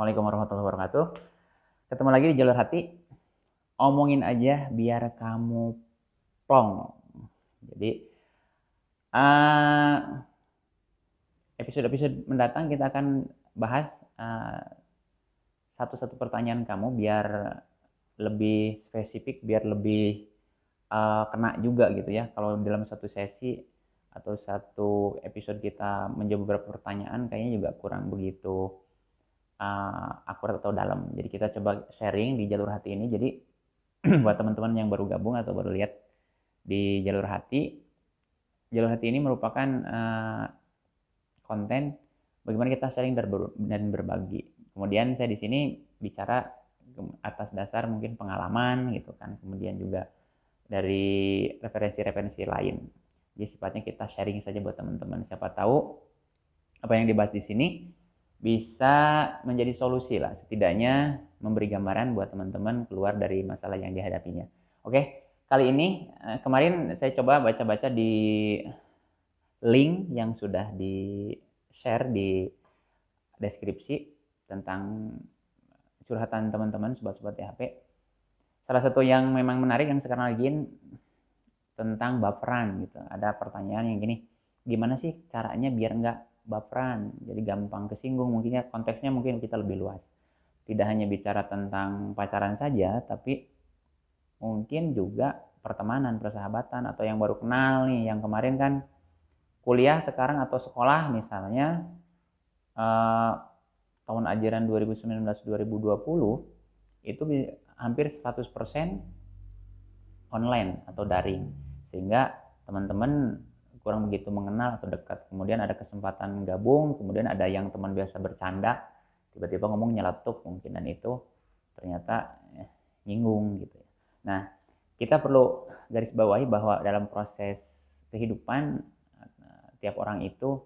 Assalamualaikum warahmatullahi wabarakatuh. Ketemu lagi di Jalur Hati. Omongin aja biar kamu plong. Jadi episode-episode mendatang kita akan bahas satu-satu pertanyaan kamu biar lebih spesifik, biar lebih kena juga gitu ya. Kalau dalam satu sesi atau satu episode kita menjawab beberapa pertanyaan kayaknya juga kurang begitu akurat atau dalam. Jadi kita coba sharing di Jalur Hati ini. Jadi buat teman-teman yang baru gabung atau baru lihat di Jalur Hati ini merupakan konten bagaimana kita sharing dan berbagi. Kemudian saya di sini bicara atas dasar mungkin pengalaman gitu kan. Kemudian juga dari referensi-referensi lain. Jadi sifatnya kita sharing saja buat teman-teman. Siapa tahu apa yang dibahas di sini bisa menjadi solusi lah, setidaknya memberi gambaran buat teman-teman keluar dari masalah yang dihadapinya. Oke, kali ini kemarin saya coba baca-baca di link yang sudah di share di deskripsi tentang curhatan teman-teman sobat-sobat THP. Salah satu yang memang menarik yang sekarang lagi tentang baperan gitu. Ada pertanyaan yang gini, gimana sih caranya biar nggak baperan, jadi gampang kesinggung. Mungkinnya konteksnya mungkin kita lebih luas, tidak hanya bicara tentang pacaran saja, tapi mungkin juga pertemanan, persahabatan, atau yang baru kenal nih, yang kemarin kan kuliah sekarang atau sekolah misalnya tahun ajaran 2019-2020 itu hampir 100% online atau daring, sehingga teman-teman kurang begitu mengenal atau dekat. Kemudian ada kesempatan gabung, kemudian ada yang teman biasa bercanda, tiba-tiba ngomong nyeletuk mungkin, dan itu ternyata nyinggung gitu ya. Nah, kita perlu garis bawahi bahwa dalam proses kehidupan tiap orang itu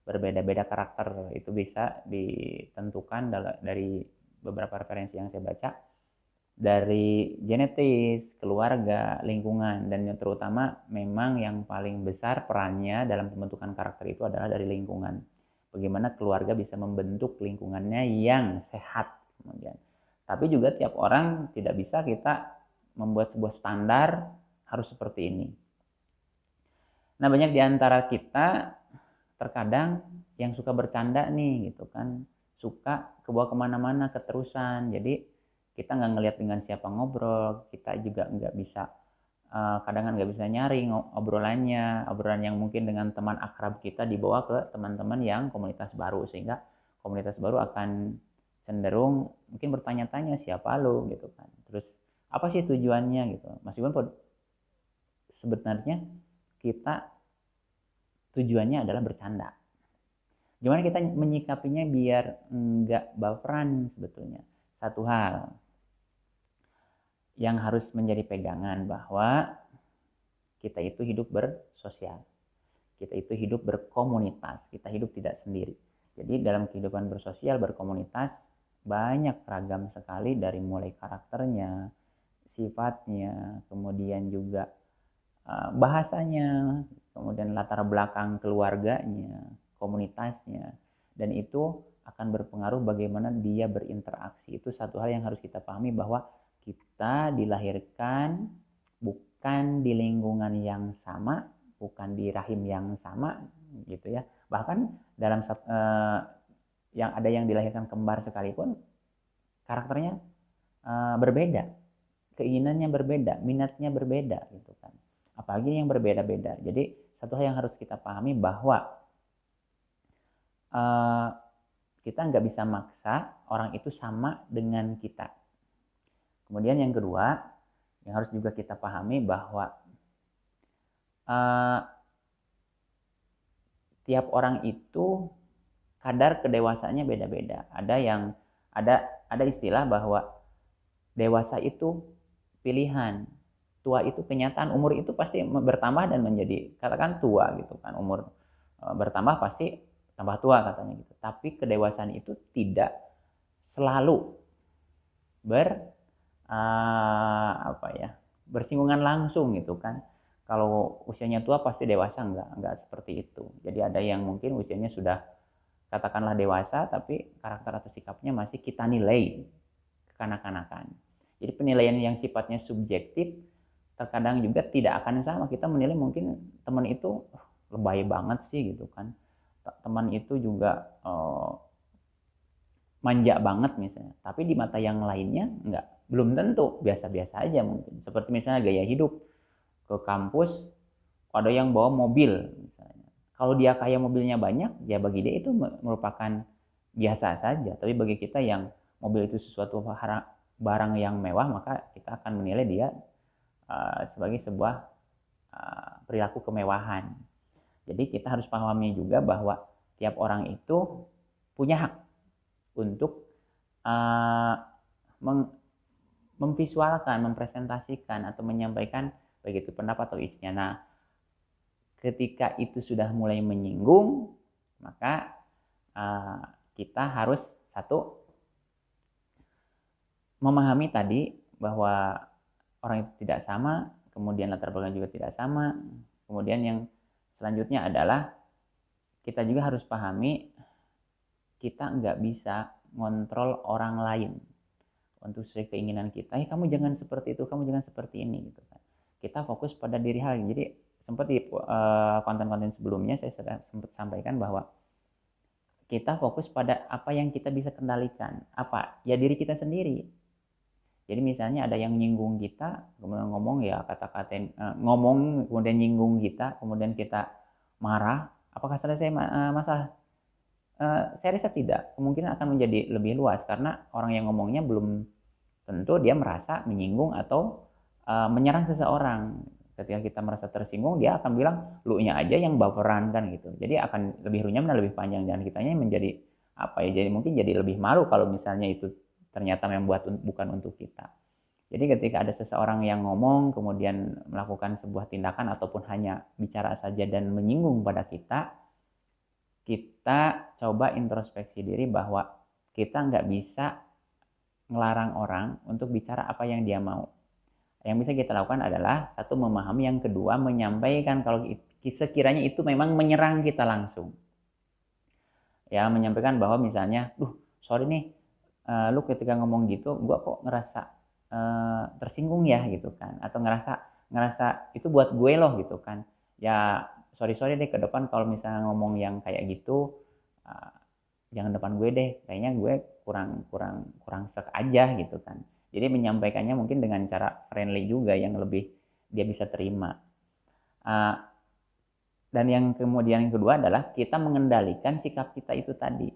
berbeda-beda karakter. Itu bisa ditentukan dari beberapa referensi yang saya baca, dari genetis, keluarga, lingkungan, dan yang terutama memang yang paling besar perannya dalam pembentukan karakter itu adalah dari lingkungan. Bagaimana keluarga bisa membentuk lingkungannya yang sehat kemudian. Tapi juga tiap orang tidak bisa kita membuat sebuah standar harus seperti ini. Nah, banyak di antara kita terkadang yang suka bercanda nih gitu kan, suka kebawa kemana-mana keterusan. Jadi kita nggak ngelihat dengan siapa ngobrol, kita juga nggak bisa kadang nggak bisa nyaring obrolan yang mungkin dengan teman akrab kita dibawa ke teman-teman yang komunitas baru, sehingga komunitas baru akan cenderung mungkin bertanya-tanya siapa lo gitu kan, terus apa sih tujuannya gitu, meskipun sebenarnya kita tujuannya adalah bercanda. Gimana kita menyikapinya biar nggak baperan sebetulnya? Satu hal yang harus menjadi pegangan bahwa kita itu hidup bersosial, kita itu hidup berkomunitas, kita hidup tidak sendiri. Jadi dalam kehidupan bersosial, berkomunitas, banyak ragam sekali, dari mulai karakternya, sifatnya, kemudian juga bahasanya, kemudian latar belakang keluarganya, komunitasnya, dan itu akan berpengaruh bagaimana dia berinteraksi. Itu satu hal yang harus kita pahami, bahwa kita dilahirkan bukan di lingkungan yang sama, bukan di rahim yang sama gitu ya. Bahkan dalam yang ada yang dilahirkan kembar sekalipun, karakternya berbeda, keinginannya berbeda, minatnya berbeda gitu kan. Apalagi yang berbeda-beda. Jadi satu hal yang harus kita pahami bahwa kita nggak bisa maksa orang itu sama dengan kita. Kemudian yang kedua, yang harus juga kita pahami bahwa tiap orang itu kadar kedewasaannya beda-beda. Ada istilah bahwa dewasa itu pilihan, tua itu kenyataan. Umur itu pasti bertambah dan menjadi, katakan tua gitu kan, umur bertambah pasti tambah tua katanya gitu. Tapi kedewasaan itu tidak selalu bersinggungan langsung gitu kan. Kalau usianya tua pasti dewasa, enggak seperti itu. Jadi ada yang mungkin usianya sudah katakanlah dewasa, tapi karakter atau sikapnya masih kita nilai kekanak-kanakan. Jadi penilaian yang sifatnya subjektif terkadang juga tidak akan sama. Kita menilai mungkin teman itu lebay banget sih gitu kan, teman itu juga manja banget misalnya, tapi di mata yang lainnya belum tentu, biasa-biasa aja mungkin. Seperti misalnya gaya hidup, ke kampus ada yang bawa mobil misalnya. Kalau dia kaya mobilnya banyak, ya bagi dia itu merupakan biasa saja. Tapi bagi kita yang mobil itu sesuatu barang yang mewah, maka kita akan menilai dia sebagai sebuah perilaku kemewahan. Jadi kita harus pahami juga bahwa tiap orang itu punya hak untuk memvisualkan, mempresentasikan atau menyampaikan begitu pendapat atau isinya. Nah, ketika itu sudah mulai menyinggung, maka kita harus satu memahami tadi bahwa orang itu tidak sama, kemudian latar belakang juga tidak sama. Kemudian yang selanjutnya adalah kita juga harus pahami kita nggak bisa ngontrol orang lain untuk sesuai keinginan kita. Kamu jangan seperti itu, kamu jangan seperti ini gitu kan. Kita fokus pada diri hal. Jadi sempat di konten-konten sebelumnya saya sudah sempat sampaikan bahwa kita fokus pada apa yang kita bisa kendalikan. Apa? Ya diri kita sendiri. Jadi misalnya ada yang nyinggung kita, kemudian ngomong ya kata-katain ngomong kemudian nyinggung kita, kemudian kita marah, apakah selesai masalah? Saya rasa tidak, kemungkinan akan menjadi lebih luas karena orang yang ngomongnya belum tentu dia merasa menyinggung atau menyerang seseorang. Ketika kita merasa tersinggung, dia akan bilang lu-nya aja yang baperan kan gitu. Jadi akan lebih runyam dan lebih panjang, dan kitanya menjadi apa ya? Jadi mungkin jadi lebih malu kalau misalnya itu ternyata membuat bukan untuk kita. Jadi ketika ada seseorang yang ngomong kemudian melakukan sebuah tindakan ataupun hanya bicara saja dan menyinggung pada kita, kita coba introspeksi diri bahwa kita nggak bisa ngelarang orang untuk bicara apa yang dia mau. Yang bisa kita lakukan adalah satu, memahami, yang kedua menyampaikan kalau sekiranya itu memang menyerang kita langsung. Ya, menyampaikan bahwa misalnya, sorry nih, lu ketika ngomong gitu, gua kok ngerasa tersinggung ya gitu kan, atau ngerasa itu buat gue loh gitu kan. Ya sorry deh ke depan kalau misalnya ngomong yang kayak gitu, jangan depan gue deh, kayaknya gue kurang sek aja gitu kan. Jadi menyampaikannya mungkin dengan cara friendly juga yang lebih dia bisa terima. Dan yang kemudian yang kedua adalah kita mengendalikan sikap kita itu tadi.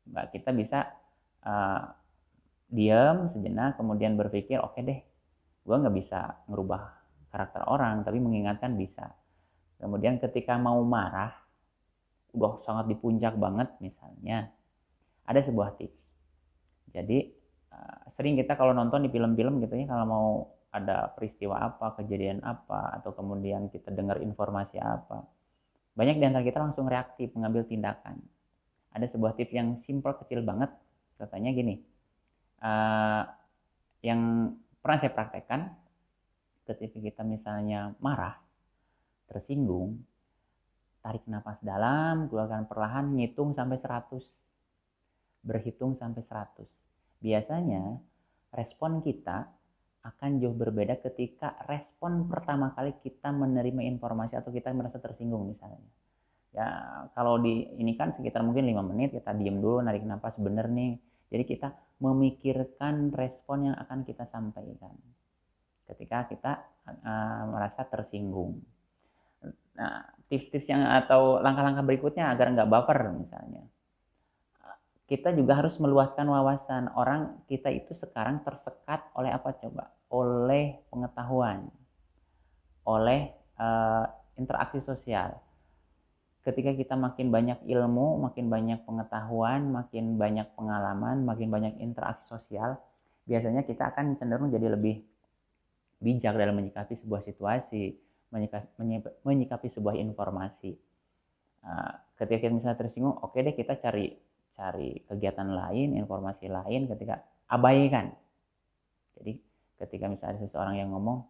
Kita bisa diam sejenak, kemudian berpikir, oke deh, gue nggak bisa ngerubah karakter orang, tapi mengingatkan bisa. Kemudian ketika mau marah, udah sangat di puncak banget misalnya, ada sebuah tips. Jadi sering kita kalau nonton di film-film gitu ya, kalau mau ada peristiwa apa, kejadian apa, atau kemudian kita dengar informasi apa, banyak di antara kita langsung reaktif mengambil tindakan. Ada sebuah tips yang simple, kecil banget, katanya gini, yang pernah saya praktekkan, ketika kita misalnya marah, tersinggung, tarik nafas dalam, keluarkan perlahan, ngitung sampai 100. Berhitung sampai 100. Biasanya respon kita akan jauh berbeda ketika respon pertama kali kita menerima informasi atau kita merasa tersinggung misalnya. Ya kalau ini kan sekitar mungkin 5 menit, kita diem dulu, narik nafas bener nih. Jadi kita memikirkan respon yang akan kita sampaikan ketika kita merasa tersinggung. Nah, tips-tips yang atau langkah-langkah berikutnya agar nggak baper misalnya, kita juga harus meluaskan wawasan. Orang kita itu sekarang tersekat oleh apa coba? Oleh pengetahuan, oleh interaksi sosial. Ketika kita makin banyak ilmu, makin banyak pengetahuan, makin banyak pengalaman, makin banyak interaksi sosial, biasanya kita akan cenderung jadi lebih bijak dalam menyikapi sebuah situasi, menyikapi sebuah informasi. Ketika kita misalnya tersinggung, oke deh kita cari kegiatan lain, informasi lain, ketika abaikan. Jadi ketika misalnya ada seseorang yang ngomong,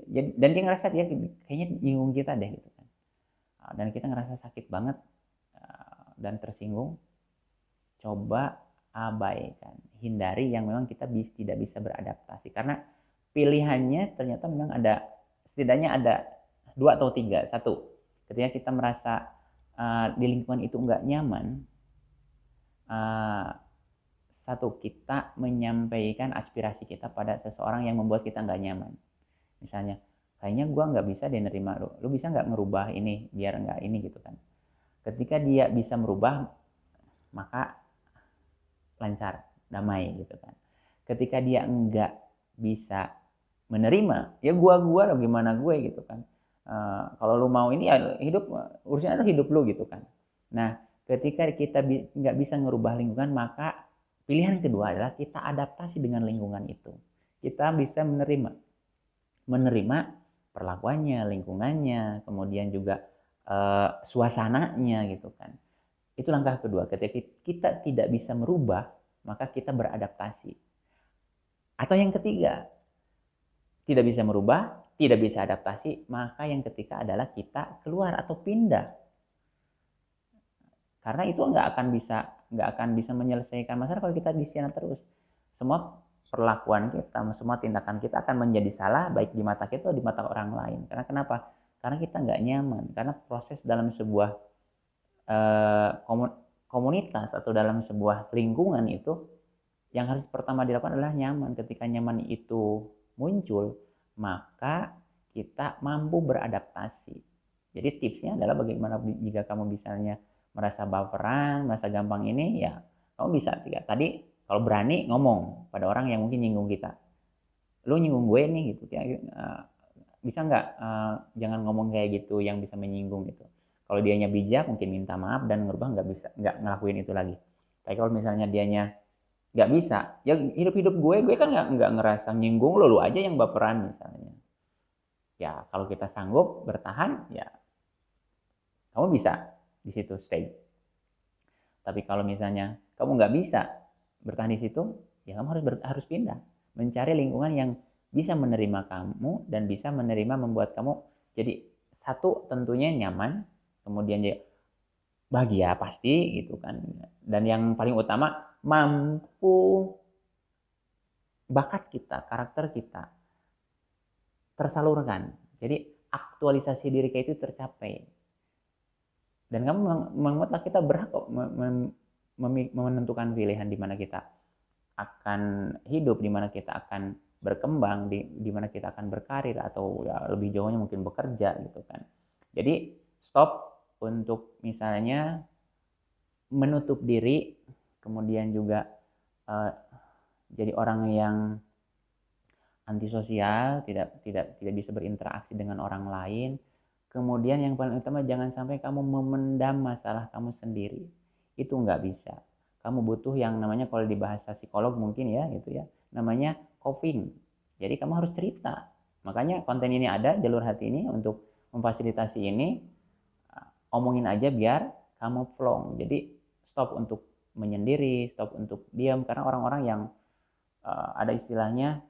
dan dia ngerasa dia kayaknya nyinggung kita deh gitu kan, dan kita ngerasa sakit banget, dan tersinggung, coba abaikan, hindari yang memang kita tidak bisa beradaptasi, karena pilihannya ternyata memang ada, setidaknya ada 2 atau 3. Satu, ketika kita merasa di lingkungan itu nggak nyaman, satu, kita menyampaikan aspirasi kita pada seseorang yang membuat kita nggak nyaman. Misalnya, kayaknya gue nggak bisa deh nerima lu bisa nggak ngerubah ini biar nggak ini gitu kan. Ketika dia bisa merubah, maka lancar, damai gitu kan. Ketika dia nggak bisa menerima, ya gua lo gimana gue gitu kan. Kalau lu mau ini ya hidup, urusan itu hidup lu gitu kan. Nah, ketika kita nggak bisa ngerubah lingkungan, maka pilihan kedua adalah kita adaptasi dengan lingkungan itu. Kita bisa menerima perlakuannya, lingkungannya, kemudian juga suasananya gitu kan. Itu langkah kedua. Ketika kita tidak bisa merubah, maka kita beradaptasi. Atau yang ketiga, tidak bisa merubah, tidak bisa adaptasi, maka yang ketiga adalah kita keluar atau pindah. Karena itu nggak akan bisa menyelesaikan masalah kalau kita di sana terus. Semua perlakuan kita, semua tindakan kita akan menjadi salah, baik di mata kita atau di mata orang lain. Karena kenapa? Karena kita nggak nyaman. Karena proses dalam sebuah komunitas atau dalam sebuah lingkungan itu, yang harus pertama dilakukan adalah nyaman. Ketika nyaman itu muncul, maka kita mampu beradaptasi. Jadi tipsnya adalah bagaimana jika kamu misalnya merasa baperan, merasa gampang ini, ya kamu bisa tadi kalau berani ngomong pada orang yang mungkin nyinggung kita. Lu nyinggung gue nih gitu ya, bisa nggak jangan ngomong kayak gitu yang bisa menyinggung gitu. Kalau dianya bijak mungkin minta maaf dan ngerubah, nggak ngelakuin itu lagi. Tapi kalau misalnya dianya nggak bisa, ya hidup gue kan nggak ngerasa nyinggung lu aja yang baperan misalnya. Ya kalau kita sanggup bertahan, ya kamu bisa di situ stay. Tapi kalau misalnya kamu nggak bisa bertahan di situ, ya kamu harus pindah, mencari lingkungan yang bisa menerima kamu dan bisa membuat kamu jadi satu, tentunya nyaman, kemudian dia bahagia pasti gitu kan, dan yang paling utama mampu bakat kita, karakter kita tersalurkan, jadi aktualisasi diri kita itu tercapai. Dan kamu menguatlah, kita berhak kok menentukan pilihan di mana kita akan hidup, di mana kita akan berkembang, di mana kita akan berkarir, atau ya lebih jauhnya mungkin bekerja gitu kan. Jadi stop untuk misalnya menutup diri, kemudian juga jadi orang yang antisosial, tidak bisa berinteraksi dengan orang lain. Kemudian yang paling utama, jangan sampai kamu memendam masalah kamu sendiri. Itu nggak bisa. Kamu butuh yang namanya, kalau di bahasa psikolog mungkin ya gitu ya, namanya coping. Jadi kamu harus cerita. Makanya konten ini ada, jalur hati ini, untuk memfasilitasi ini. Omongin aja biar kamu plong. Jadi stop untuk menyendiri, stop untuk diam, karena orang-orang yang ada istilahnya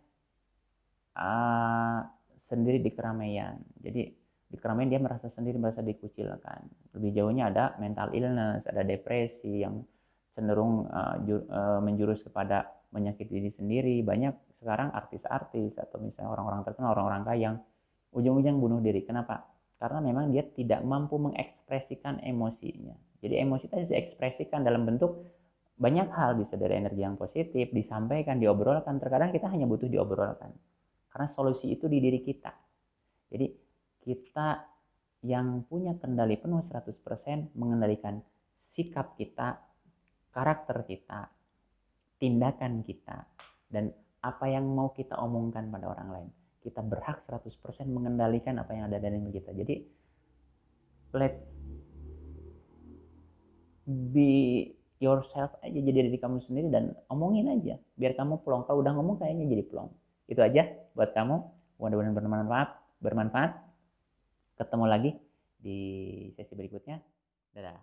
sendiri di keramaian. Jadi di keramaian dia merasa sendiri, merasa dikucilkan. Lebih jauhnya ada mental illness, ada depresi yang cenderung menjurus kepada menyakiti diri sendiri. Banyak sekarang artis-artis atau misalnya orang-orang terkenal, orang-orang kaya yang ujung-ujung bunuh diri. Kenapa? Karena memang dia tidak mampu mengekspresikan emosinya. Jadi emosi itu diekspresikan dalam bentuk banyak hal, bisa dari energi yang positif, disampaikan, diobrolkan. Terkadang kita hanya butuh diobrolkan. Karena solusi itu di diri kita. Jadi kita yang punya kendali penuh 100% mengendalikan sikap kita, karakter kita, tindakan kita, dan apa yang mau kita omongkan pada orang lain. Kita berhak 100% mengendalikan apa yang ada dalam diri kita. Jadi let's be yourself aja, jadi diri kamu sendiri dan omongin aja biar kamu plong. Kalau udah ngomong kayaknya jadi plong. Itu aja buat kamu, mudah-mudahan bermanfaat. Ketemu lagi di sesi berikutnya. Dadah.